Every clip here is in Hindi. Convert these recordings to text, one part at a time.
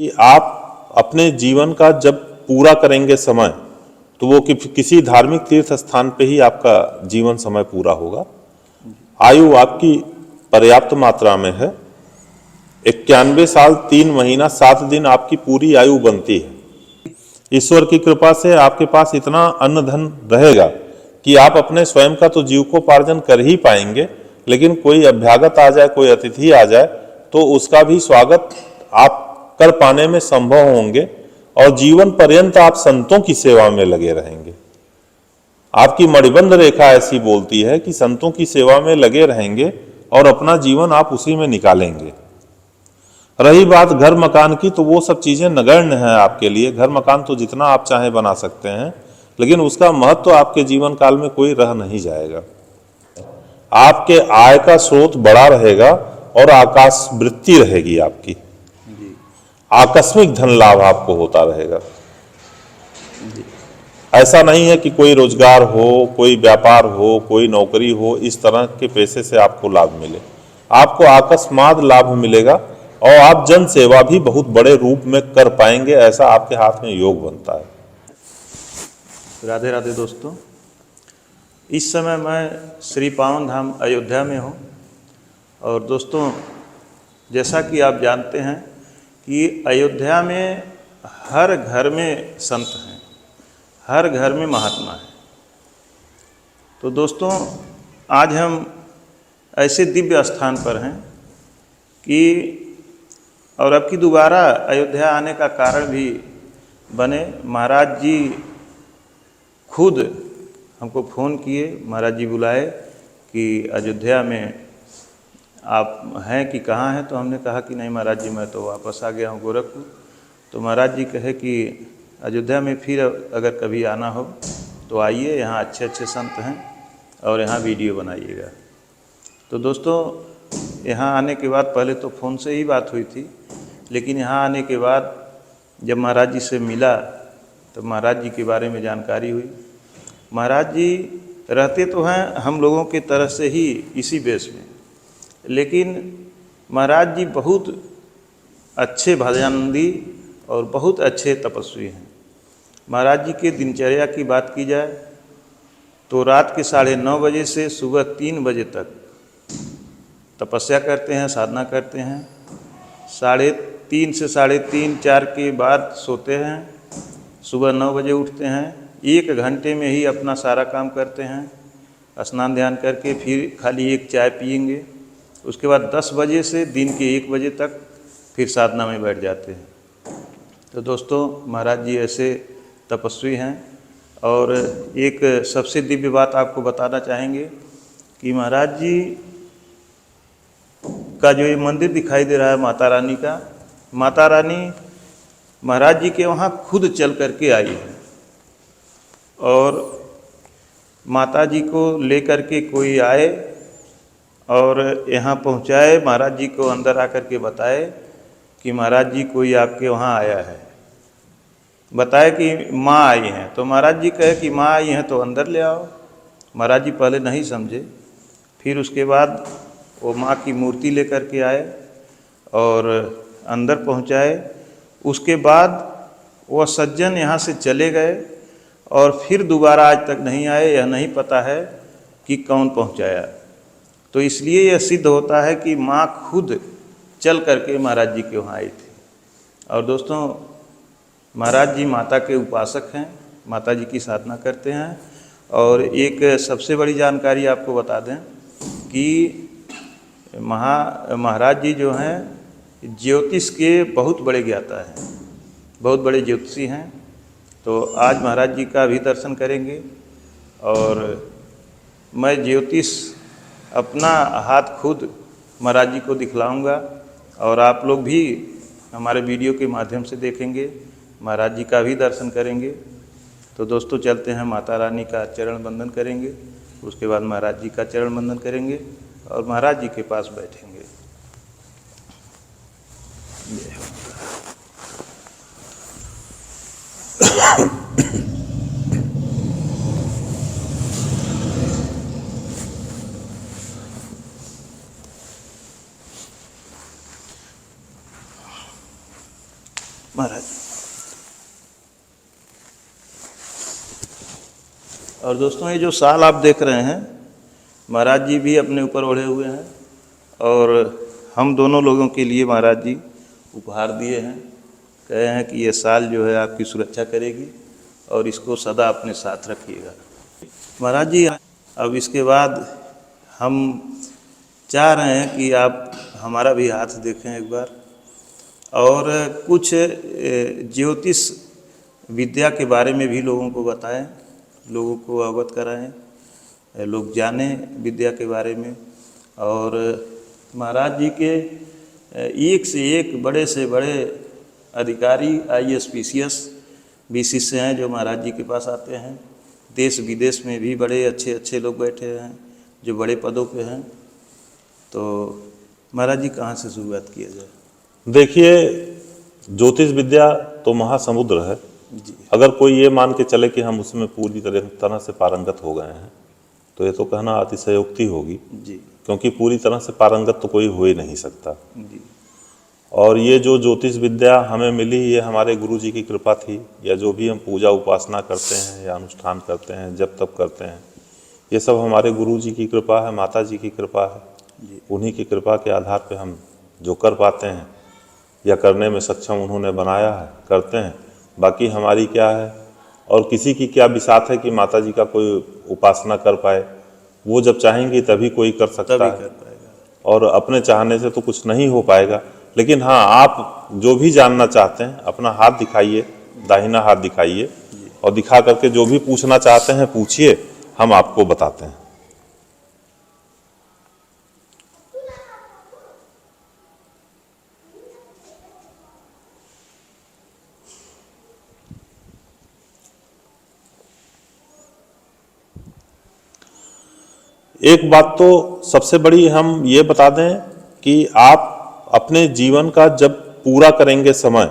कि आप अपने जीवन का जब पूरा करेंगे समय, तो वो किसी धार्मिक तीर्थ स्थान पे ही आपका जीवन समय पूरा होगा। आयु आपकी पर्याप्त मात्रा में है। 91 साल 3 महीना 7 दिन आपकी पूरी आयु बनती है। ईश्वर की कृपा से आपके पास इतना अन्न धन रहेगा कि आप अपने स्वयं का तो जीविकोपार्जन कर ही पाएंगे, लेकिन कोई अभ्यागत आ जाए, कोई अतिथि आ जाए, तो उसका भी स्वागत आप कर पाने में संभव होंगे और जीवन पर्यंत आप संतों की सेवा में लगे रहेंगे। आपकी मणिबंध रेखा ऐसी बोलती है कि संतों की सेवा में लगे रहेंगे और अपना जीवन आप उसी में निकालेंगे। रही बात घर मकान की, तो वो सब चीजें नगण्य हैं आपके लिए। घर मकान तो जितना आप चाहें बना सकते हैं, लेकिन उसका महत्व तो आपके जीवन काल में कोई रह नहीं जाएगा। आपके आय का स्रोत बड़ा रहेगा और आकाश वृत्ति रहेगी आपकी। आकस्मिक धन लाभ आपको होता रहेगा। ऐसा नहीं है कि कोई रोजगार हो, कोई व्यापार हो, कोई नौकरी हो, इस तरह के पेशे से आपको लाभ मिले। आपको अकस्मात लाभ मिलेगा और आप जन सेवा भी बहुत बड़े रूप में कर पाएंगे, ऐसा आपके हाथ में योग बनता है। राधे राधे दोस्तों, इस समय मैं श्री पावन धाम अयोध्या में हूँ। और दोस्तों, जैसा कि आप जानते हैं कि अयोध्या में हर घर में संत हैं, हर घर में महात्मा है। तो दोस्तों, आज हम ऐसे दिव्य स्थान पर हैं कि और अब की दोबारा अयोध्या आने का कारण भी बने। महाराज जी खुद हमको फ़ोन किए, महाराज जी बुलाए कि अयोध्या में आप हैं कि कहाँ हैं। तो हमने कहा कि नहीं महाराज जी, मैं तो वापस आ गया हूँ गोरखपुर। तो महाराज जी कहे कि अयोध्या में फिर अगर कभी आना हो तो आइए, यहाँ अच्छे अच्छे संत हैं और यहाँ वीडियो बनाइएगा। तो दोस्तों, यहाँ आने के बाद पहले तो फ़ोन से ही बात हुई थी, लेकिन यहाँ आने के बाद जब महाराज जी से मिला तो महाराज जी के बारे में जानकारी हुई। महाराज जी रहते तो हैं हम लोगों के तरह से ही इसी बेस में, लेकिन महाराज जी बहुत अच्छे भजनानंदी और बहुत अच्छे तपस्वी हैं। महाराज जी के दिनचर्या की बात की जाए तो रात के 9:30 बजे से सुबह 3 बजे तक तपस्या करते हैं, साधना करते हैं। 3:30 से 3:30 4 के बाद सोते हैं, सुबह 9 बजे उठते हैं। 1 घंटे में ही अपना सारा काम करते हैं, स्नान ध्यान करके फिर खाली एक चाय पिएंगे। उसके बाद 10 बजे से दिन के 1 बजे तक फिर साधना में बैठ जाते हैं। तो दोस्तों, महाराज जी ऐसे तपस्वी हैं। और एक सबसे दिव्य बात आपको बताना चाहेंगे कि महाराज जी का जो ये मंदिर दिखाई दे रहा है माता रानी का, माता रानी महाराज जी के वहाँ खुद चल करके आई है। और माता जी को लेकर के कोई आए और यहाँ पहुँचाए, महाराज जी को अंदर आकर के बताए कि महाराज जी कोई आपके वहाँ आया है। बताए कि माँ आई हैं। तो महाराज जी कहे कि माँ आई हैं तो अंदर ले आओ। महाराज जी पहले नहीं समझे, फिर उसके बाद वो माँ की मूर्ति लेकर के आए और अंदर पहुँचाए। उसके बाद वह सज्जन यहाँ से चले गए और फिर दोबारा आज तक नहीं आए। यह नहीं पता है कि कौन पहुँचाया। तो इसलिए यह सिद्ध होता है कि माँ खुद चल करके महाराज जी के वहाँ आई थी। और दोस्तों, महाराज जी माता के उपासक हैं, माता जी की साधना करते हैं। और एक सबसे बड़ी जानकारी आपको बता दें कि महाराज जी जो हैं ज्योतिष के बहुत बड़े ज्ञाता हैं, बहुत बड़े ज्योतिषी हैं। तो आज महाराज जी का भी दर्शन करेंगे और मैं ज्योतिष अपना हाथ खुद महाराज जी को दिखलाऊंगा और आप लोग भी हमारे वीडियो के माध्यम से देखेंगे, महाराज जी का भी दर्शन करेंगे। तो दोस्तों, चलते हैं, माता रानी का चरण बंदन करेंगे, उसके बाद महाराज जी का चरण बंदन करेंगे और महाराज जी के पास बैठेंगे। महाराज। और दोस्तों, ये जो शाल आप देख रहे हैं, महाराज जी भी अपने ऊपर ओढ़े हुए हैं और हम दोनों लोगों के लिए महाराज जी उपहार दिए हैं। कहे हैं कि ये शाल जो है आपकी सुरक्षा करेगी और इसको सदा अपने साथ रखिएगा। महाराज जी, अब इसके बाद हम चाह रहे हैं कि आप हमारा भी हाथ देखें एक बार और कुछ ज्योतिष विद्या के बारे में भी लोगों को बताएं, लोगों को अवगत कराएं, लोग जानें विद्या के बारे में। और महाराज जी के एक से एक बड़े से बड़े अधिकारी IAS PCS भी शिष्य हैं जो महाराज जी के पास आते हैं। देश विदेश में भी बड़े अच्छे अच्छे लोग बैठे हैं जो बड़े पदों पे हैं। तो महाराज जी, कहाँ से शुरुआत किया जाए? देखिए, ज्योतिष विद्या तो महासमुद्र है जी। अगर कोई ये मान के चले कि हम उसमें पूरी तरह से पारंगत हो गए हैं तो ये तो कहना अतिशयोक्ति होगी जी। क्योंकि पूरी तरह से पारंगत तो कोई हो ही नहीं सकता। जी। और ये जो ज्योतिष विद्या हमें मिली, ये हमारे गुरु जी की कृपा थी, या जो भी हम पूजा उपासना करते हैं या अनुष्ठान करते हैं, जब तब करते हैं, ये सब हमारे गुरु जी की कृपा है, माता जी की कृपा है। उन्हीं की कृपा के आधार पे हम जो कर पाते हैं या करने में सक्षम उन्होंने बनाया है, करते हैं। बाकी हमारी क्या है और किसी की क्या बिसात है कि माता जी का कोई उपासना कर पाए। वो जब चाहेंगी तभी कोई कर सकता है और अपने चाहने से तो कुछ नहीं हो पाएगा। लेकिन हाँ, आप जो भी जानना चाहते हैं अपना हाथ दिखाइए, दाहिना हाथ दिखाइए और दिखा करके जो भी पूछना चाहते हैं पूछिए, हम आपको बताते हैं। एक बात तो सबसे बड़ी हम ये बता दें कि आप अपने जीवन का जब पूरा करेंगे समय,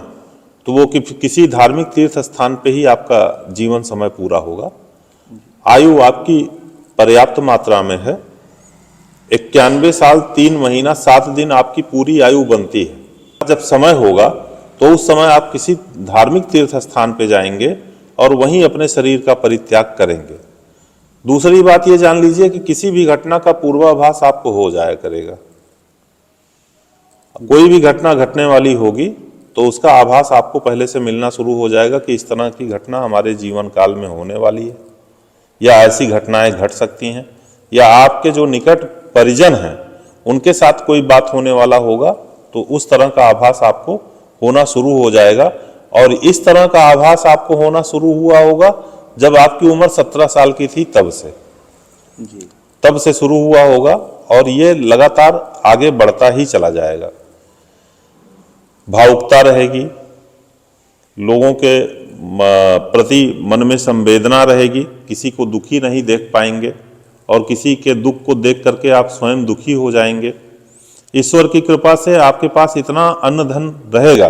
तो वो किसी धार्मिक तीर्थ स्थान पे ही आपका जीवन समय पूरा होगा। आयु आपकी पर्याप्त मात्रा में है। 91 साल 3 महीना 7 दिन आपकी पूरी आयु बनती है। जब समय होगा तो उस समय आप किसी धार्मिक तीर्थ स्थान पे जाएंगे और वहीं अपने शरीर का परित्याग करेंगे। दूसरी बात ये जान लीजिए कि किसी भी घटना का पूर्वाभास आपको हो जाया करेगा। कोई भी घटना घटने वाली होगी तो उसका आभास आपको पहले से मिलना शुरू हो जाएगा कि इस तरह की घटना हमारे जीवन काल में होने वाली है, या ऐसी घटनाएं घट सकती हैं, या आपके जो निकट परिजन हैं उनके साथ कोई बात होने वाला होगा, तो उस तरह का आभास आपको होना शुरू हो जाएगा। और इस तरह का आभास आपको होना शुरू हुआ होगा जब आपकी उम्र 17 साल की थी, तब से शुरू हुआ होगा और ये लगातार आगे बढ़ता ही चला जाएगा। भावुकता रहेगी, लोगों के प्रति मन में संवेदना रहेगी, किसी को दुखी नहीं देख पाएंगे और किसी के दुख को देख करके आप स्वयं दुखी हो जाएंगे। ईश्वर की कृपा से आपके पास इतना अन्न धन रहेगा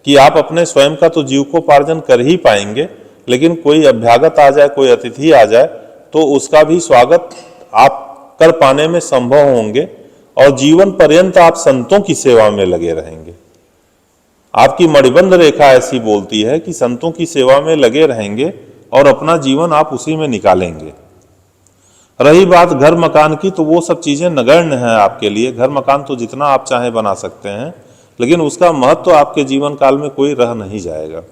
कि आप अपने स्वयं का तो जीविकोपार्जन कर ही पाएंगे, लेकिन कोई अभ्यागत आ जाए, कोई अतिथि आ जाए तो उसका भी स्वागत आप कर पाने में संभव होंगे और जीवन पर्यंत आप संतों की सेवा में लगे रहेंगे। आपकी मणिबंध रेखा ऐसी बोलती है कि संतों की सेवा में लगे रहेंगे और अपना जीवन आप उसी में निकालेंगे। रही बात घर मकान की, तो वो सब चीजें नगण्य हैं आपके लिए। घर मकान तो जितना आप चाहें बना सकते हैं, लेकिन उसका महत्व तो आपके जीवन काल में कोई रह नहीं जाएगा।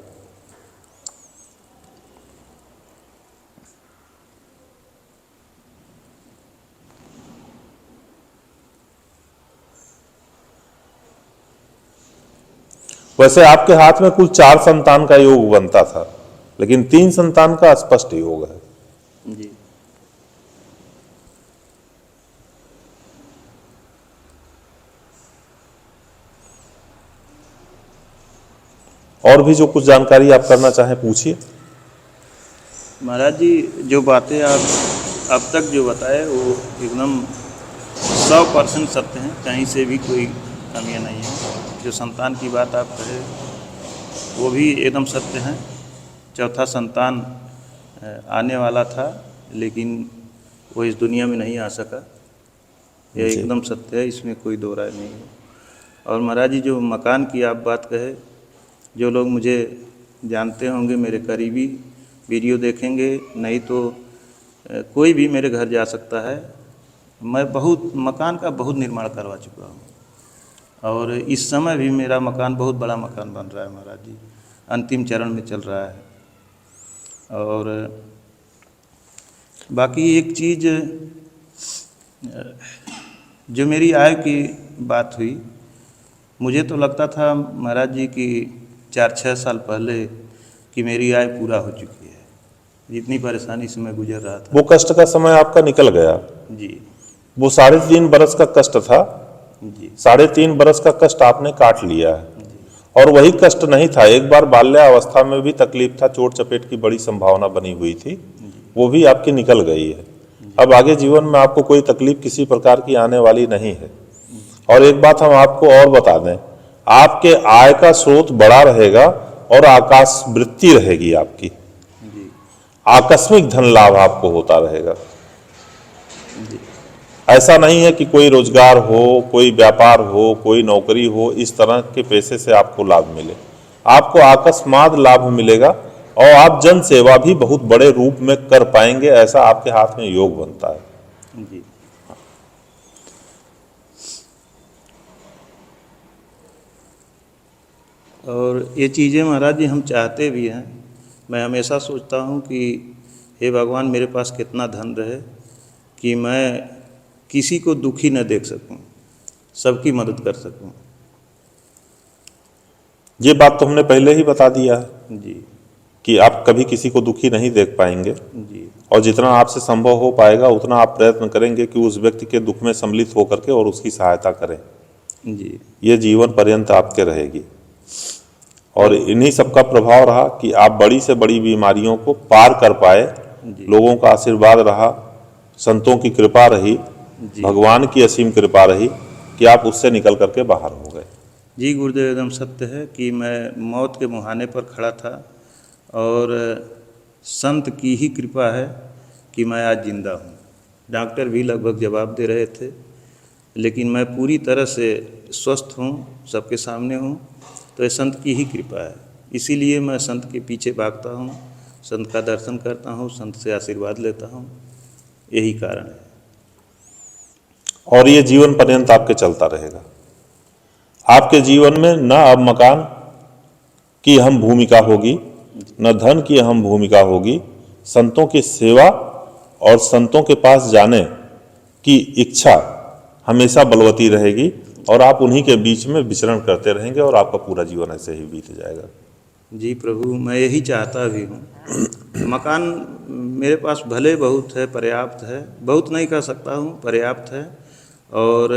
वैसे आपके हाथ में कुल 4 संतान का योग बनता था, लेकिन 3 संतान का स्पष्ट योग है। जी। और भी जो कुछ जानकारी आप करना चाहें पूछिए। महाराज जी, जो बातें आप अब तक जो बताए वो एकदम 100% सत्य हैं, कहीं से भी कोई कमियां नहीं है। जो संतान की बात आप कहे वो भी एकदम सत्य है। चौथा संतान आने वाला था, लेकिन वो इस दुनिया में नहीं आ सका। यह एकदम सत्य है, इसमें कोई दो राय नहीं है। और महाराज जी, जो मकान की आप बात कहे जो लोग मुझे जानते होंगे, मेरे करीबी वीडियो देखेंगे, नहीं तो कोई भी मेरे घर जा सकता है। मैं बहुत मकान का बहुत निर्माण करवा चुका हूँ और इस समय भी मेरा मकान बहुत बड़ा मकान बन रहा है महाराज जी, अंतिम चरण में चल रहा है। और बाकी एक चीज़, जो मेरी आय की बात हुई, मुझे तो लगता था महाराज जी कि 4-6 साल पहले कि मेरी आय पूरा हो चुकी है, जितनी परेशानी से मैं गुजर रहा था। वो कष्ट का समय आपका निकल गया। जी वो 3.5 बरस का कष्ट था, जी 3.5 बरस का कष्ट आपने काट लिया है। और वही कष्ट नहीं था, एक बार बाल्यावस्था में भी तकलीफ था, चोट चपेट की बड़ी संभावना बनी हुई थी, वो भी आपकी निकल गई है। अब आगे जीवन में आपको कोई तकलीफ किसी प्रकार की आने वाली नहीं है। और एक बात हम आपको और बता दें, आपके आय का स्रोत बड़ा रहेगा और आकाश वृत्ति रहेगी आपकी, जी आकस्मिक धन लाभ आपको होता रहेगा। जी ऐसा नहीं है कि कोई रोजगार हो, कोई व्यापार हो, कोई नौकरी हो, इस तरह के पेशे से आपको लाभ मिले। आपको अकस्मात लाभ मिलेगा और आप जन सेवा भी बहुत बड़े रूप में कर पाएंगे, ऐसा आपके हाथ में योग बनता है। जी और ये चीज़ें महाराज जी हम चाहते भी हैं। मैं हमेशा सोचता हूँ कि हे भगवान, मेरे पास कितना धन रहे कि मैं किसी को दुखी न देख सकूं, सबकी मदद कर सकूं। ये बात तो हमने पहले ही बता दिया है जी कि आप कभी किसी को दुखी नहीं देख पाएंगे, जी और जितना आपसे संभव हो पाएगा उतना आप प्रयत्न करेंगे कि उस व्यक्ति के दुख में सम्मिलित होकर के और उसकी सहायता करें। जी ये जीवन पर्यंत आपके रहेगी। और इन्हीं सबका प्रभाव रहा कि आप बड़ी से बड़ी बीमारियों को पार कर पाए। जी लोगों का आशीर्वाद रहा, संतों की कृपा रही, जी भगवान की असीम कृपा रही कि आप उससे निकल करके बाहर हो गए। जी गुरुदेव, एकदम सत्य है कि मैं मौत के मुहाने पर खड़ा था और संत की ही कृपा है कि मैं आज जिंदा हूँ। डॉक्टर भी लगभग जवाब दे रहे थे, लेकिन मैं पूरी तरह से स्वस्थ हूँ, सबके सामने हूँ। तो ये संत की ही कृपा है, इसीलिए मैं संत के पीछे भागता हूँ, संत का दर्शन करता हूँ, संत से आशीर्वाद लेता हूँ, यही कारण है। और ये जीवन पर्यंत आपके चलता रहेगा। आपके जीवन में न अब मकान की अहम भूमिका होगी, न धन की अहम भूमिका होगी। संतों की सेवा और संतों के पास जाने की इच्छा हमेशा बलवती रहेगी और आप उन्हीं के बीच में विचरण करते रहेंगे और आपका पूरा जीवन ऐसे ही बीत जाएगा। जी प्रभु, मैं यही चाहता भी हूँ। मकान मेरे पास भले बहुत है, पर्याप्त है, बहुत नहीं कह सकता हूँ, पर्याप्त है और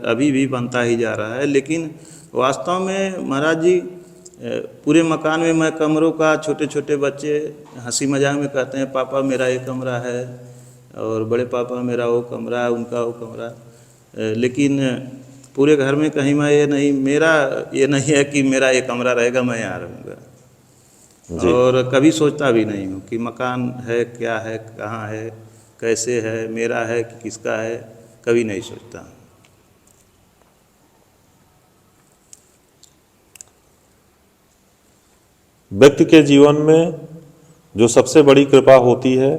अभी भी बनता ही जा रहा है। लेकिन वास्तव में महाराज जी, पूरे मकान में मैं कमरों का, छोटे छोटे बच्चे हंसी मजाक में कहते हैं पापा मेरा ये कमरा है और बड़े पापा मेरा वो कमरा है, उनका वो कमरा, लेकिन पूरे घर में कहीं मैं मेरा ये नहीं है कि मेरा ये कमरा रहेगा, मैं यहाँ रहूँगा। और कभी सोचता भी नहीं हूँ कि मकान है क्या है, कहाँ है, कैसे है, मेरा है कि किसका है, कभी नहीं सोचता। व्यक्ति के जीवन में जो सबसे बड़ी कृपा होती है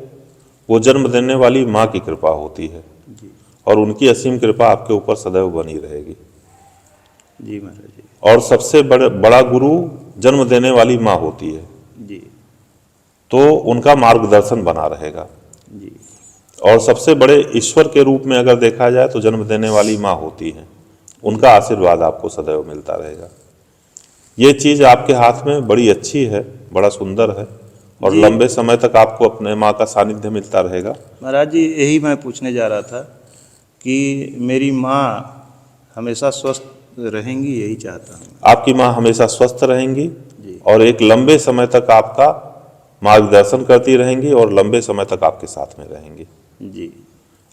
वो जन्म देने वाली माँ की कृपा होती है जी और उनकी असीम कृपा आपके ऊपर सदैव बनी रहेगी। जी महाराज जी। और सबसे बड़ा गुरु जन्म देने वाली माँ होती है, जी तो उनका मार्गदर्शन बना रहेगा। जी और सबसे बड़े ईश्वर के रूप में अगर देखा जाए तो जन्म देने वाली माँ होती है, उनका आशीर्वाद आपको सदैव मिलता रहेगा। ये चीज़ आपके हाथ में बड़ी अच्छी है, बड़ा सुंदर है और जी। लंबे समय तक आपको अपने माँ का सानिध्य मिलता रहेगा। महाराज जी, यही मैं पूछने जा रहा था कि मेरी माँ हमेशा स्वस्थ रहेंगी, यही चाहता हूँ। आपकी माँ हमेशा स्वस्थ रहेंगी जी और एक लंबे समय तक आपका मार्गदर्शन करती रहेंगी और लंबे समय तक आपके साथ में रहेंगी। जी।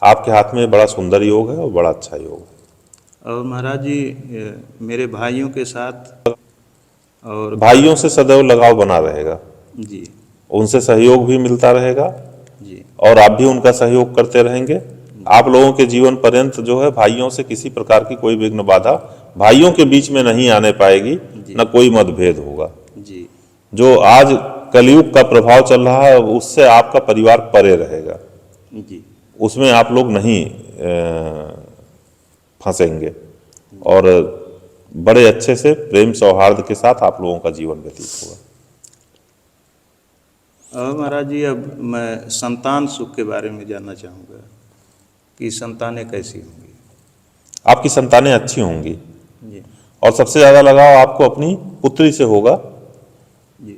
आपके हाथ में बड़ा सुंदर योग है और बड़ा अच्छा योग है। और महाराज जी, मेरे भाइयों के साथ और भाइयों से सदैव लगाव बना रहेगा, जी उनसे सहयोग भी मिलता रहेगा जी और आप भी उनका सहयोग करते रहेंगे। आप लोगों के जीवन पर्यंत जो है भाइयों से किसी प्रकार की कोई विघ्न बाधा भाइयों के बीच में नहीं आने पाएगी, जी। न कोई मतभेद होगा। जो आज कलयुग का प्रभाव चल रहा है उससे आपका परिवार परे रहेगा, जी उसमें आप लोग नहीं फंसेंगे और बड़े अच्छे से प्रेम सौहार्द के साथ आप लोगों का जीवन व्यतीत होगा। और महाराज जी, अब मैं संतान सुख के बारे में जानना चाहूँगा कि संतानें कैसी होंगी। आपकी संतानें अच्छी होंगी जी और सबसे ज़्यादा लगाव आपको अपनी पुत्री से होगा जी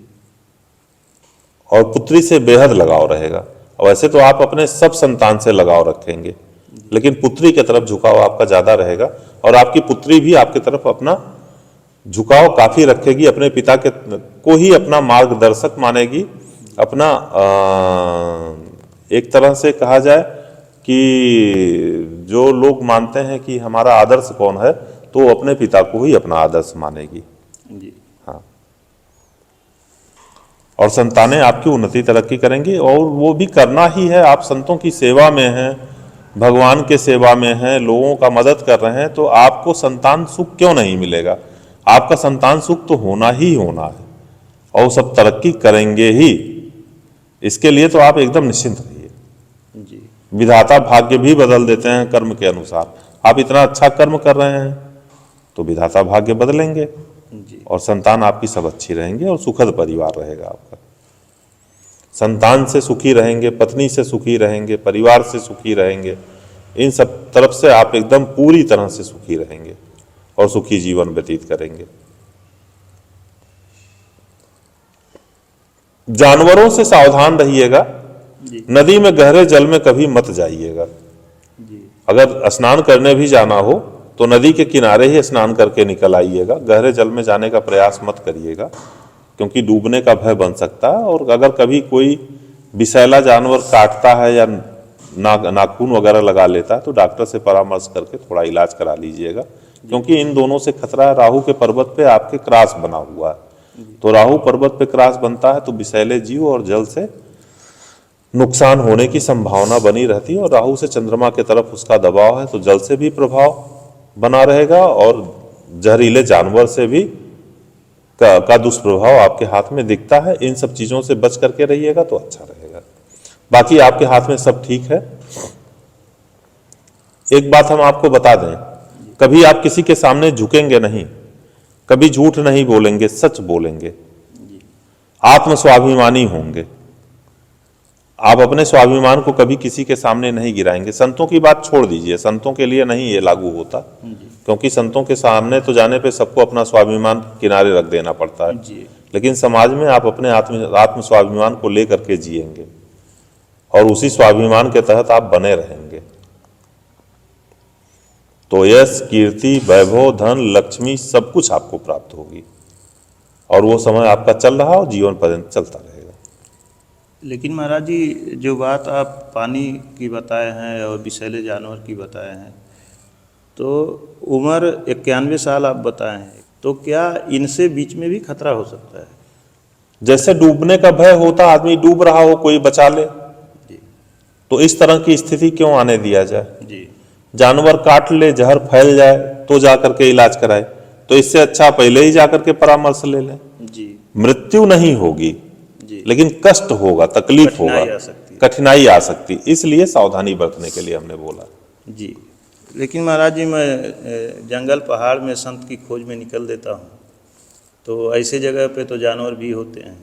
और पुत्री से बेहद लगाव रहेगा। और वैसे तो आप अपने सब संतान से लगाव रखेंगे, लेकिन पुत्री की तरफ झुकाव आपका ज़्यादा रहेगा और आपकी पुत्री भी आपकी तरफ अपना झुकाव काफ़ी रखेगी, अपने पिता के को ही अपना मार्गदर्शक मानेगी, अपना एक तरह से कहा जाए कि जो लोग मानते हैं कि हमारा आदर्श कौन है, तो वो अपने पिता को ही अपना आदर्श मानेगी। जी हाँ, और संतानें आपकी उन्नति तरक्की करेंगी और वो भी करना ही है। आप संतों की सेवा में हैं, भगवान के सेवा में हैं, लोगों का मदद कर रहे हैं, तो आपको संतान सुख क्यों नहीं मिलेगा? आपका संतान सुख तो होना ही होना है और वो सब तरक्की करेंगे ही। इसके लिए तो आप एकदम निश्चिंत रहिए। जी विधाता भाग्य भी बदल देते हैं कर्म के अनुसार। आप इतना अच्छा कर्म कर रहे हैं तो विधाता भाग्य बदलेंगे जी और संतान आपकी सब अच्छी रहेंगे और सुखद परिवार रहेगा आपका। संतान से सुखी रहेंगे, पत्नी से सुखी रहेंगे, परिवार से सुखी रहेंगे, इन सब तरफ से आप एकदम पूरी तरह से सुखी रहेंगे और सुखी जीवन व्यतीत करेंगे। जानवरों से सावधान रहिएगा, जी नदी में गहरे जल में कभी मत जाइएगा। जी अगर स्नान करने भी जाना हो तो नदी के किनारे ही स्नान करके निकल आइएगा, गहरे जल में जाने का प्रयास मत करिएगा, क्योंकि डूबने का भय बन सकता है। और अगर कभी कोई विषैला जानवर काटता है या नाखून वगैरह लगा लेता है तो डॉक्टर से परामर्श करके थोड़ा इलाज करा लीजिएगा, क्योंकि इन दोनों से खतरा है। राहु के पर्वत पे आपके क्रॉस बना हुआ है, तो राहु पर्वत पे क्रॉस बनता है तो विषैले जीव और जल से नुकसान होने की संभावना बनी रहती है। और राहु से चंद्रमा की तरफ उसका दबाव है तो जल से भी प्रभाव बना रहेगा और जहरीले जानवर से भी का दुष्प्रभाव आपके हाथ में दिखता है। इन सब चीज़ों से बच करके रहिएगा तो अच्छा रहेगा। बाकी आपके हाथ में सब ठीक है। एक बात हम आपको बता दें, कभी आप किसी के सामने झुकेंगे नहीं, कभी झूठ नहीं बोलेंगे, सच बोलेंगे, आत्मस्वाभिमानी होंगे। आप अपने स्वाभिमान को कभी किसी के सामने नहीं गिराएंगे। संतों की बात छोड़ दीजिए, संतों के लिए नहीं ये लागू होता, क्योंकि संतों के सामने तो जाने पे सबको अपना स्वाभिमान किनारे रख देना पड़ता है। जी लेकिन समाज में आप अपने आत्म स्वाभिमान को लेकर के जिएंगे और उसी स्वाभिमान के तहत आप बने रहेंगे, तो यश, कीर्ति, वैभव, धन, लक्ष्मी सब कुछ आपको प्राप्त होगी और वो समय आपका चल रहा और जीवन पर्यंत चलता रहेगा। लेकिन महाराज जी, जो बात आप पानी की बताए हैं और विषैले जानवर की बताए हैं, तो उम्र 91 साल आप बताए हैं, तो क्या इनसे बीच में भी खतरा हो सकता है? जैसे डूबने का भय होता, आदमी डूब रहा हो कोई बचा ले, जी तो इस तरह की स्थिति क्यों आने दिया जाए? जी जानवर काट ले, जहर फैल जाए तो जाकर के इलाज कराए, तो इससे अच्छा पहले ही जाकर के परामर्श ले लें। जी मृत्यु नहीं होगी, जी लेकिन कष्ट होगा, तकलीफ होगा, कठिनाई आ सकती है। कठिनाई आ सकती, इसलिए सावधानी बरतने के लिए हमने बोला। जी। लेकिन महाराज जी, मैं जंगल पहाड़ में संत की खोज में निकल देता हूँ, तो ऐसे जगह पे तो जानवर भी होते हैं,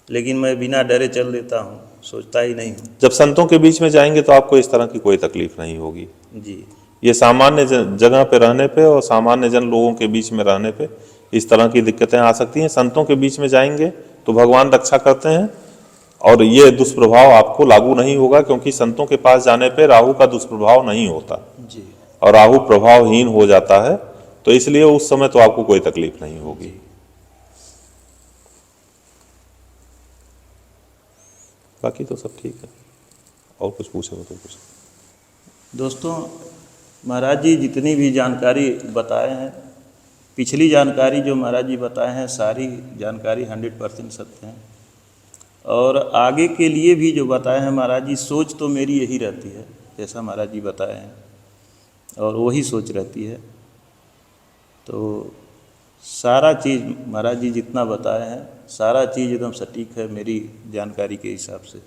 लेकिन मैं बिना डरे चल देता हूँ, सोचता ही नहीं हूँ। जब संतों के बीच में जाएंगे तो आपको इस तरह की कोई तकलीफ नहीं होगी। जी ये सामान्य जगह पे रहने पे और सामान्य जन लोगों के बीच में रहने पे इस तरह की दिक्कतें आ सकती हैं। संतों के बीच में जाएंगे तो भगवान रक्षा करते हैं और ये दुष्प्रभाव आपको लागू नहीं होगा, क्योंकि संतों के पास जाने पे राहु का दुष्प्रभाव नहीं होता जी और राहु प्रभावहीन हो जाता है, तो इसलिए उस समय तो आपको कोई तकलीफ नहीं होगी। बाकी तो सब ठीक है। और कुछ पूछे हो तो कुछ। दोस्तों, महाराज जी जितनी भी जानकारी बताए हैं, पिछली जानकारी जो महाराज जी बताए हैं, सारी जानकारी 100% सत्य है। और आगे के लिए भी जो बताए हैं महाराज जी, सोच तो मेरी यही रहती है जैसा महाराज जी बताए हैं, और वही सोच रहती है। तो सारा चीज़ महाराज जी जितना बताए हैं सारा चीज़ एकदम सटीक है मेरी जानकारी के हिसाब से।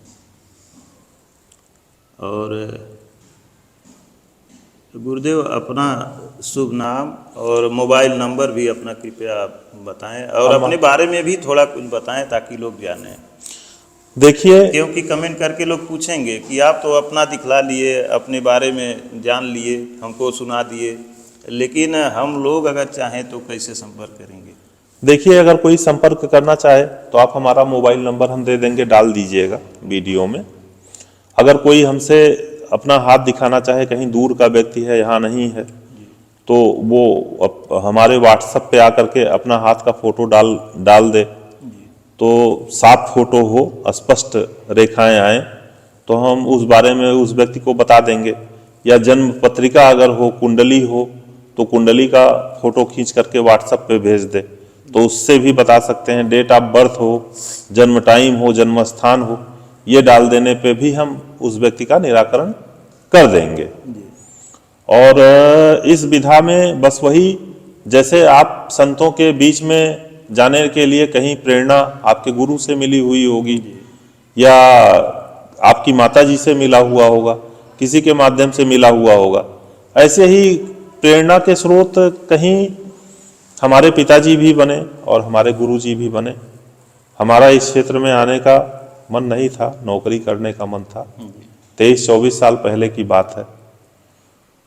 और गुरुदेव अपना शुभ नाम और मोबाइल नंबर भी अपना कृपया आप बताएं, और अपने बारे में भी थोड़ा कुछ बताएं ताकि लोग जानें। देखिए, क्योंकि कमेंट करके लोग पूछेंगे कि आप तो अपना दिखला लिए, अपने बारे में जान लिए, हमको सुना दिए, लेकिन हम लोग अगर चाहें तो कैसे संपर्क करेंगे? देखिए, अगर कोई संपर्क करना चाहे तो आप हमारा मोबाइल नंबर हम दे देंगे, डाल दीजिएगा वीडियो में। अगर कोई हमसे अपना हाथ दिखाना चाहे, कहीं दूर का व्यक्ति है, यहाँ नहीं है, तो वो हमारे व्हाट्सएप पे आकर के अपना हाथ का फोटो डाल दे, तो साफ फोटो हो, स्पष्ट रेखाएं आए, तो हम उस बारे में उस व्यक्ति को बता देंगे। या जन्म पत्रिका अगर हो, कुंडली हो, तो कुंडली का फोटो खींच करके व्हाट्सएप पे भेज दे, तो उससे भी बता सकते हैं। डेट ऑफ बर्थ हो, जन्म टाइम हो, जन्म स्थान हो, ये डाल देने पे भी हम उस व्यक्ति का निराकरण कर देंगे। और इस विधा में बस वही, जैसे आप संतों के बीच में जाने के लिए कहीं प्रेरणा आपके गुरु से मिली हुई होगी, या आपकी माता जी से मिला हुआ होगा, किसी के माध्यम से मिला हुआ होगा, ऐसे ही प्रेरणा के स्रोत कहीं हमारे पिताजी भी बने और हमारे गुरुजी भी बने। हमारा इस क्षेत्र में आने का मन नहीं था, नौकरी करने का मन था। 23-24 साल पहले की बात है।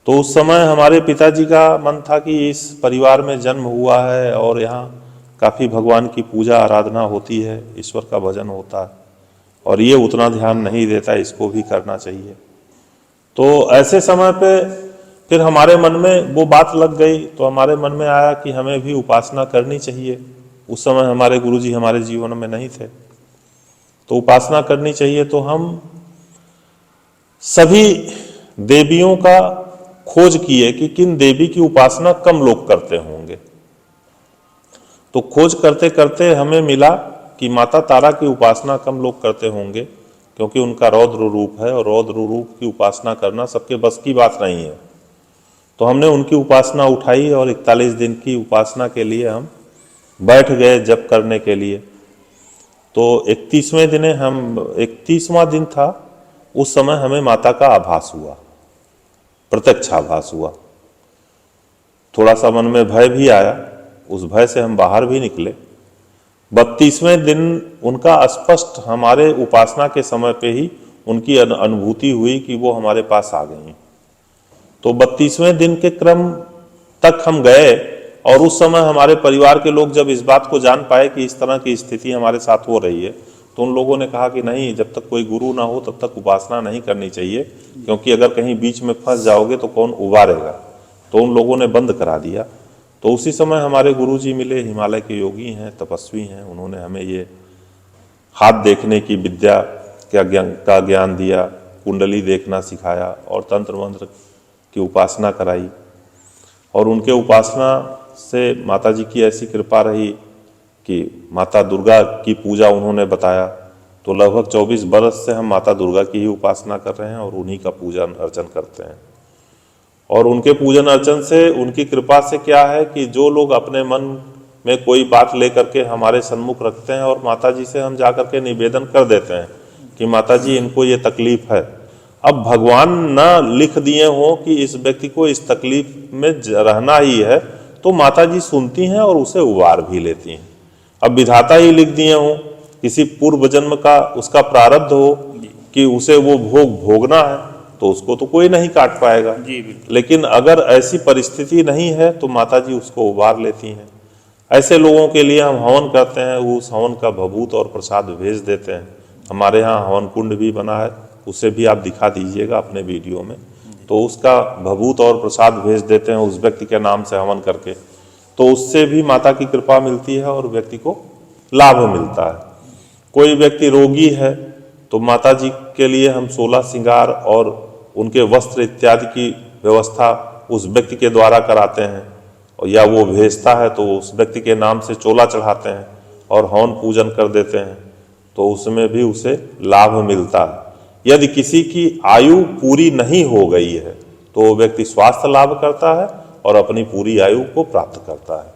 तो उस समय हमारे पिताजी का मन था कि इस परिवार में जन्म हुआ है और यहाँ काफ़ी भगवान की पूजा आराधना होती है, ईश्वर का भजन होता है, और ये उतना ध्यान नहीं देता, इसको भी करना चाहिए। तो ऐसे समय पे फिर हमारे मन में वो बात लग गई, तो हमारे मन में आया कि हमें भी उपासना करनी चाहिए। उस समय हमारे गुरुजी हमारे जीवन में नहीं थे, तो उपासना करनी चाहिए। तो हम सभी देवियों का खोज किए कि किन देवी की उपासना कम लोग करते होंगे। तो खोज करते करते हमें मिला कि माता तारा की उपासना कम लोग करते होंगे, क्योंकि उनका रौद्र रूप है और रौद्र रूप की उपासना करना सबके बस की बात नहीं है। तो हमने उनकी उपासना उठाई और 41 दिन की उपासना के लिए हम बैठ गए जप करने के लिए। तो 31वां दिन था, उस समय हमें माता का आभास हुआ, प्रत्यक्ष आभास हुआ। थोड़ा सा मन में भय भी आया, उस भय से हम बाहर भी निकले। 32वें दिन उनका स्पष्ट हमारे उपासना के समय पे ही उनकी अनुभूति हुई कि वो हमारे पास आ गई। तो 32वें दिन के क्रम तक हम गए, और उस समय हमारे परिवार के लोग जब इस बात को जान पाए कि इस तरह की स्थिति हमारे साथ हो रही है, तो उन लोगों ने कहा कि नहीं, जब तक कोई गुरु ना हो तब तक उपासना नहीं करनी चाहिए, क्योंकि अगर कहीं बीच में फंस जाओगे तो कौन उबारेगा। तो उन लोगों ने बंद करा दिया। तो उसी समय हमारे गुरुजी मिले, हिमालय के योगी हैं, तपस्वी हैं। उन्होंने हमें ये हाथ देखने की विद्या का ज्ञान दिया, कुंडली देखना सिखाया और तंत्र मंत्र की उपासना कराई। और उनके उपासना से माता जी की ऐसी कृपा रही कि माता दुर्गा की पूजा उन्होंने बताया। तो लगभग 24 बरस से हम माता दुर्गा की ही उपासना कर रहे हैं और उन्हीं का पूजन अर्चन करते हैं। और उनके पूजन अर्चन से, उनकी कृपा से क्या है कि जो लोग अपने मन में कोई बात लेकर के हमारे सन्मुख रखते हैं और माता जी से हम जाकर के निवेदन कर देते हैं कि माता जी इनको ये तकलीफ है, अब भगवान ना लिख दिए हो कि इस व्यक्ति को इस तकलीफ में रहना ही है, तो माता जी सुनती हैं और उसे उबार भी लेती हैं। अब विधाता ही लिख दिए हो, किसी पूर्व जन्म का उसका प्रारब्ध हो कि उसे वो भोग भोगना है, तो उसको तो कोई नहीं काट पाएगा। लेकिन अगर ऐसी परिस्थिति नहीं है तो माता जी उसको उबार लेती हैं। ऐसे लोगों के लिए हम हवन करते हैं, उस हवन का भभूत और प्रसाद भेज देते हैं। हमारे यहाँ हवन कुंड भी बना है, उसे भी आप दिखा दीजिएगा अपने वीडियो में। तो उसका भभूत और प्रसाद भेज देते हैं उस व्यक्ति के नाम से हवन करके, तो उससे भी माता की कृपा मिलती है और व्यक्ति को लाभ मिलता है। कोई व्यक्ति रोगी है तो माता जी के लिए हम 16 श्रृंगार और उनके वस्त्र इत्यादि की व्यवस्था उस व्यक्ति के द्वारा कराते हैं, और या वो भेजता है तो उस व्यक्ति के नाम से चोला चढ़ाते हैं और हवन पूजन कर देते हैं, तो उसमें भी उसे लाभ मिलता है। यदि किसी की आयु पूरी नहीं हो गई है तो वो व्यक्ति स्वास्थ्य लाभ करता है और अपनी पूरी आयु को प्राप्त करता है।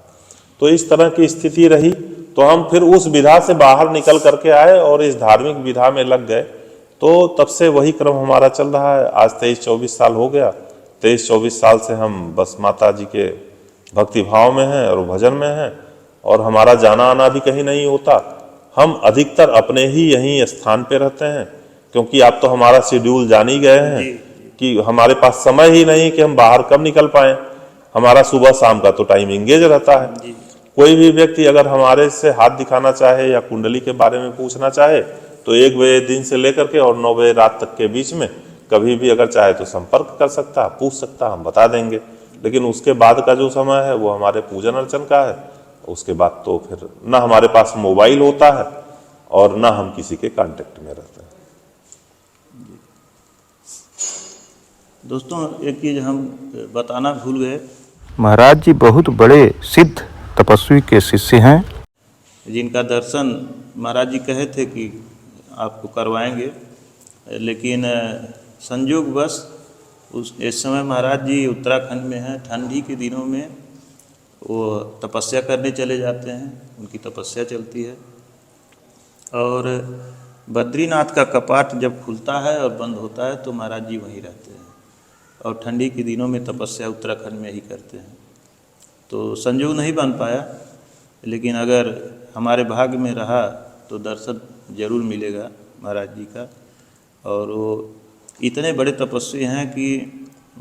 तो इस तरह की स्थिति रही। तो हम फिर उस विधा से बाहर निकल करके आए और इस धार्मिक विधा में लग गए। तो तब से वही क्रम हमारा चल रहा है। आज 23-24 साल हो गया। 23-24 साल से हम बस माता जी के भक्ति भाव में हैं और भजन में हैं, और हमारा जाना आना भी कहीं नहीं होता। हम अधिकतर अपने ही यहीं स्थान पे रहते हैं, क्योंकि आप तो हमारा शेड्यूल जान ही गए हैं कि हमारे पास समय ही नहीं कि हम बाहर कब निकल पाए। हमारा सुबह शाम का तो टाइम इंगेज रहता है। कोई भी व्यक्ति अगर हमारे से हाथ दिखाना चाहे या कुंडली के बारे में पूछना चाहे तो 1 बजे दिन से लेकर के और 9 बजे रात तक के बीच में कभी भी अगर चाहे तो संपर्क कर सकता, पूछ सकता, हम बता देंगे। लेकिन उसके बाद का जो समय है वो हमारे पूजन अर्चन का है। उसके बाद तो फिर ना हमारे पास मोबाइल होता है और ना हम किसी के कांटेक्ट में रहते हैं। दोस्तों, एक चीज़ हम बताना भूल गए, महाराज जी बहुत बड़े सिद्ध तपस्वी के शिष्य हैं, जिनका दर्शन महाराज जी कहे थे कि आपको करवाएंगे, लेकिन संयोगवश इस समय महाराज जी उत्तराखंड में हैं। ठंडी के दिनों में वो तपस्या करने चले जाते हैं, उनकी तपस्या चलती है। और बद्रीनाथ का कपाट जब खुलता है और बंद होता है तो महाराज जी वहीं रहते हैं, और ठंडी के दिनों में तपस्या उत्तराखंड में ही करते हैं। तो संयोग नहीं बन पाया, लेकिन अगर हमारे भाग्य में रहा तो दर्शन जरूर मिलेगा महाराज जी का। और वो इतने बड़े तपस्वी हैं कि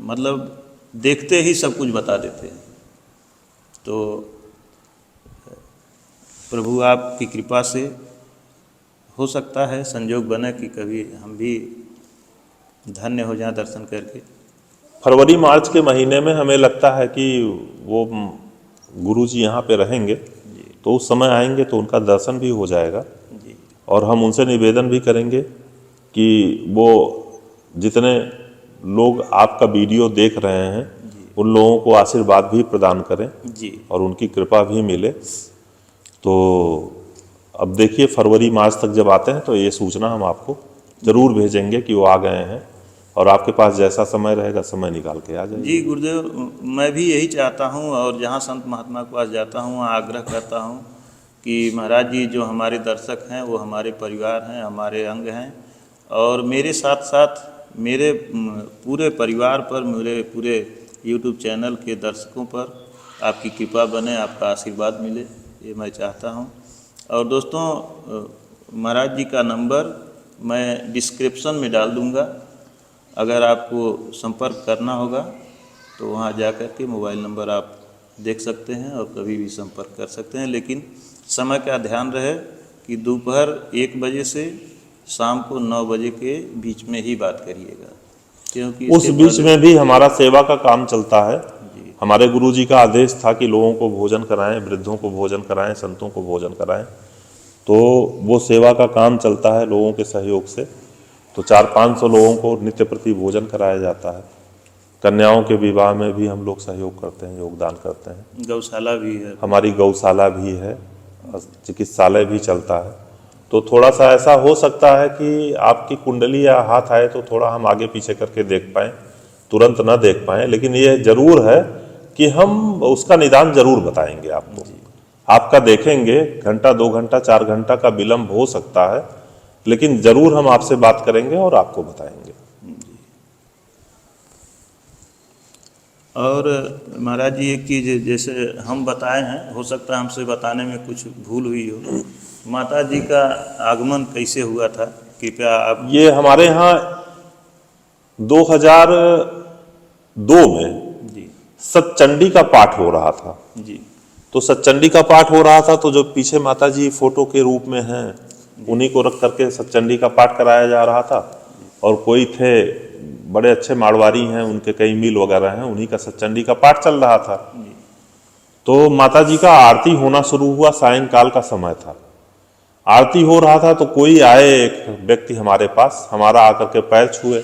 मतलब देखते ही सब कुछ बता देते हैं। तो प्रभु आपकी कृपा से हो सकता है संयोग बने कि कभी हम भी धन्य हो जाएं दर्शन करके। फरवरी मार्च के महीने में हमें लगता है कि वो गुरु जी यहाँ पे रहेंगे, तो उस समय आएंगे तो उनका दर्शन भी हो जाएगा। जी और हम उनसे निवेदन भी करेंगे कि वो जितने लोग आपका वीडियो देख रहे हैं उन लोगों को आशीर्वाद भी प्रदान करें जी और उनकी कृपा भी मिले। तो अब देखिए, फरवरी मार्च तक जब आते हैं तो ये सूचना हम आपको जरूर भेजेंगे कि वो आ गए हैं, और आपके पास जैसा समय रहेगा समय निकाल के आ जाइए। जी गुरुदेव, मैं भी यही चाहता हूँ, और जहाँ संत महात्मा के पास जाता हूँ वहाँ आग्रह करता हूँ कि महाराज जी जो हमारे दर्शक हैं वो हमारे परिवार हैं, हमारे अंग हैं, और मेरे साथ साथ मेरे पूरे परिवार पर, मेरे पूरे YouTube चैनल के दर्शकों पर आपकी कृपा बने, आपका आशीर्वाद मिले, ये मैं चाहता हूँ। और दोस्तों, महाराज जी का नंबर मैं डिस्क्रिप्शन में डाल दूँगा। अगर आपको संपर्क करना होगा तो वहाँ जा कर के मोबाइल नंबर आप देख सकते हैं और कभी भी संपर्क कर सकते हैं। लेकिन समय का ध्यान रहे कि दोपहर 1 बजे से शाम को 9 बजे के बीच में ही बात करिएगा, क्योंकि उस बीच में भी हमारा सेवा का काम चलता है। हमारे गुरु जी का आदेश था कि लोगों को भोजन कराएं, वृद्धों को भोजन कराएं, संतों को भोजन कराएं। तो वो सेवा का काम चलता है लोगों के सहयोग से। तो 400-500 लोगों को नित्य प्रति भोजन कराया जाता है। कन्याओं के विवाह में भी हम लोग सहयोग करते हैं, योगदान करते हैं। गौशाला भी है, हमारी गौशाला भी है, चिकित्सालय भी चलता है। तो थोड़ा सा ऐसा हो सकता है कि आपकी कुंडली या हाथ आए तो थोड़ा हम आगे पीछे करके देख पाएँ, तुरंत ना देख पाएँ, लेकिन ये जरूर है कि हम उसका निदान जरूर बताएंगे आपको। आपका देखेंगे, घंटा 2 घंटा 4 घंटा का विलम्ब हो सकता है, लेकिन जरूर हम आपसे बात करेंगे और आपको बताएंगे। और महाराज जी एक चीज़ जैसे हम बताए हैं, हो सकता है हमसे बताने में कुछ भूल हुई हो। माता जी का आगमन कैसे हुआ था, कृपया आप। ये हमारे यहाँ 2002 में जी सतचंडी का पाठ हो रहा था। जी तो सतचंडी का पाठ हो रहा था, तो जो पीछे माता जी फोटो के रूप में हैं उन्हीं को रख करके सतचंडी का पाठ कराया जा रहा था। और कोई थे बड़े अच्छे मारवाड़ी हैं, उनके कई मिल वगैरह हैं, उन्हीं का सतचंडी का पाठ चल रहा था। तो माता जी का आरती होना शुरू हुआ, सायंकाल का समय था। आरती हो रहा था तो कोई आए, एक व्यक्ति हमारे पास, हमारा आकर के पैर छुए।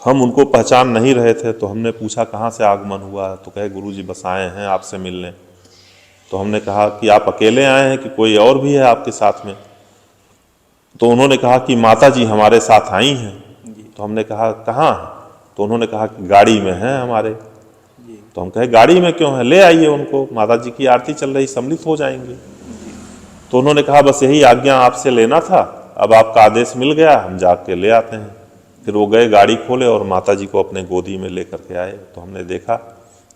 हम उनको पहचान नहीं रहे थे, तो हमने पूछा कहाँ से आगमन हुआ, तो कहे गुरुजी बस आए हैं आपसे मिलने। तो हमने कहा कि आप अकेले आए हैं कि कोई और भी है आपके साथ में? तो उन्होंने कहा कि माता जी हमारे साथ आई हैं। तो हमने कहा कहाँ है? तो उन्होंने कहा कि गाड़ी में हैं हमारे। तो हम कहे गाड़ी में क्यों है, ले आइए उनको, माता जी की आरती चल रही, सम्मिलित हो जाएंगे। तो उन्होंने कहा बस यही आज्ञा आपसे लेना था, अब आपका आदेश मिल गया, हम जाके ले आते हैं। फिर वो गए, गाड़ी खोले और माता जी को अपने गोदी में लेकर के आए। तो हमने देखा,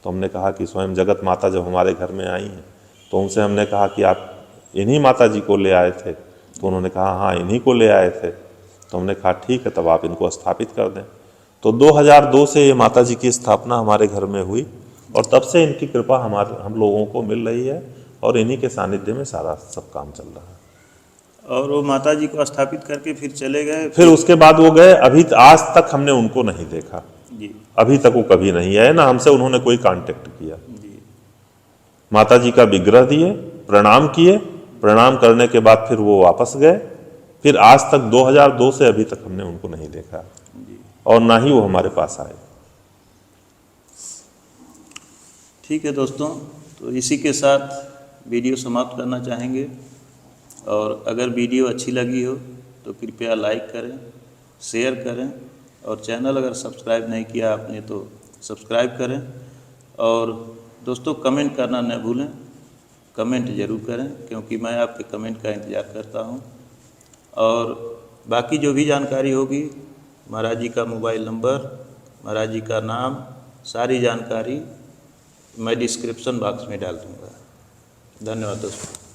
तो हमने कहा कि स्वयं जगत माता जब हमारे घर में आई हैं, तो उनसे हमने कहा कि आप इन्हीं माता जी को ले आए थे? तो उन्होंने कहा हाँ इन्हीं को ले आए थे। तो हमने कहा ठीक है, तब आप इनको स्थापित कर दें। तो 2002 से ये माता जी की स्थापना हमारे घर में हुई और तब से इनकी कृपा हम लोगों को मिल रही है और इन्हीं के सानिध्य में सारा सब काम चल रहा है। और वो माता जी को स्थापित करके फिर चले गए? फिर उसके बाद वो गए। अभी आज तक हमने उनको नहीं देखा जी अभी तक वो कभी नहीं आए, ना हमसे उन्होंने कोई कांटेक्ट किया। जी। माता जी का विग्रह दिए, प्रणाम किए, प्रणाम करने के बाद फिर वो वापस गए। फिर आज तक 2002 से अभी तक हमने उनको नहीं देखा और ना ही वो हमारे पास आए। ठीक है दोस्तों, तो इसी के साथ वीडियो समाप्त करना चाहेंगे। और अगर वीडियो अच्छी लगी हो तो कृपया लाइक करें, शेयर करें और चैनल अगर सब्सक्राइब नहीं किया आपने तो सब्सक्राइब करें। और दोस्तों कमेंट करना न भूलें, कमेंट ज़रूर करें क्योंकि मैं आपके कमेंट का इंतज़ार करता हूं। और बाकी जो भी जानकारी होगी, महाराज जी का मोबाइल नंबर, महाराज जी का नाम, सारी जानकारी मैं डिस्क्रिप्शन बॉक्स में डाल दूँगा। धन्यवाद दोस्तों।